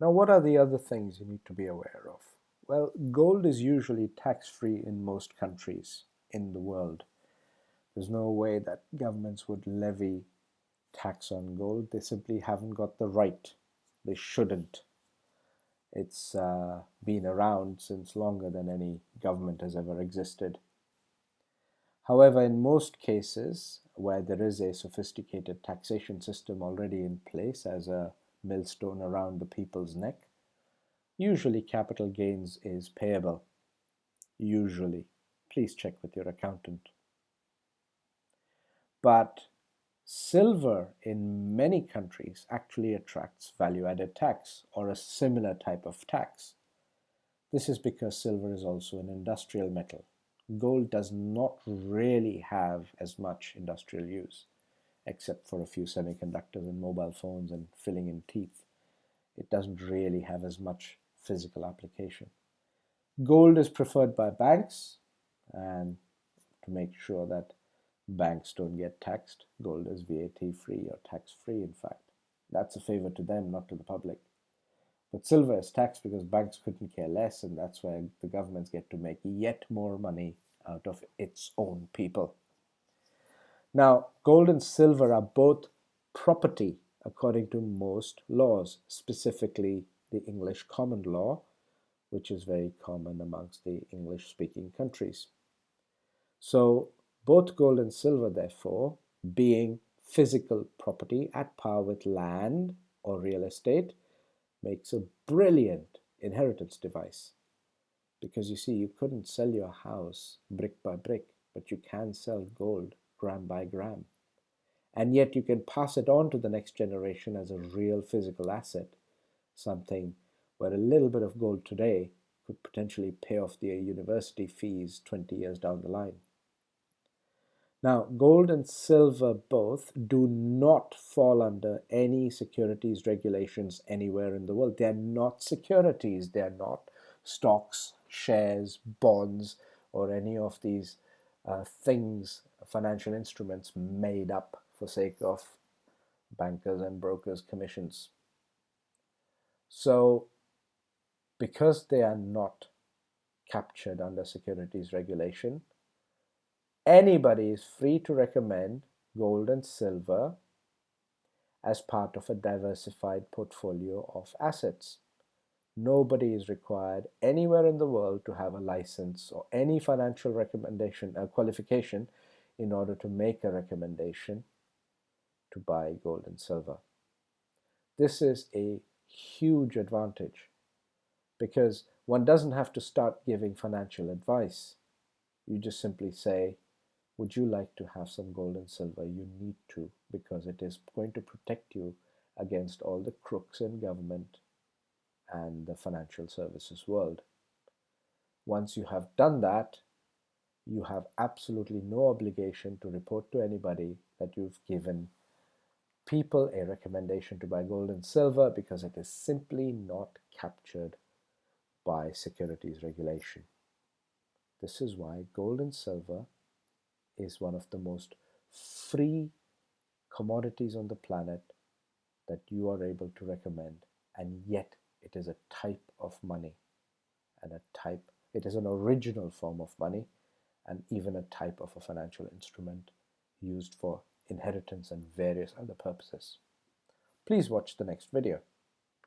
Now, what are the other things you need to be aware of? Well, gold is usually tax-free in most countries in the world. There's no way that governments would levy tax on gold. They simply haven't got the right. They shouldn't. It's been around since longer than any government has ever existed. However, in most cases where there is a sophisticated taxation system already in place as a millstone around the people's neck, usually capital gains is payable. Usually. Please check with your accountant. But silver in many countries actually attracts value-added tax or a similar type of tax. This is because silver is also an industrial metal. Gold does not really have as much industrial use, except for a few semiconductors and mobile phones and filling in teeth. It doesn't really have as much physical application. Gold is preferred by banks, and to make sure that banks don't get taxed, gold is VAT free or tax free, in fact. That's a favor to them, not to the public. But silver is taxed because banks couldn't care less, and that's why the governments get to make yet more money out of its own people. Now, gold and silver are both property according to most laws, specifically the English common law, which is very common amongst the English-speaking countries. So both gold and silver, therefore, being physical property at par with land or real estate, makes a brilliant inheritance device. Because you see, you couldn't sell your house brick by brick, but you can sell gold gram by gram. And yet you can pass it on to the next generation as a real physical asset, something where a little bit of gold today could potentially pay off their university fees 20 years down the line. Now, gold and silver both do not fall under any securities regulations anywhere in the world. They are not securities. They are not stocks, shares, bonds, or any of these things, financial instruments made up for sake of bankers and brokers' commissions. So, because they are not captured under securities regulation, anybody is free to recommend gold and silver as part of a diversified portfolio of assets. Nobody is required anywhere in the world to have a license or any financial recommendation qualification in order to make a recommendation to buy gold and silver. This is a huge advantage because one doesn't have to start giving financial advice. You just simply say, would you like to have some gold and silver? You need to, because it is going to protect you against all the crooks in government and the financial services world. Once you have done that, you have absolutely no obligation to report to anybody that you've given people a recommendation to buy gold and silver because it is simply not captured by securities regulation. This is why gold and silver is one of the most free commodities on the planet that you are able to recommend, and yet it is a type of money and it is an original form of money and even a type of a financial instrument used for inheritance and various other purposes. Please watch the next video.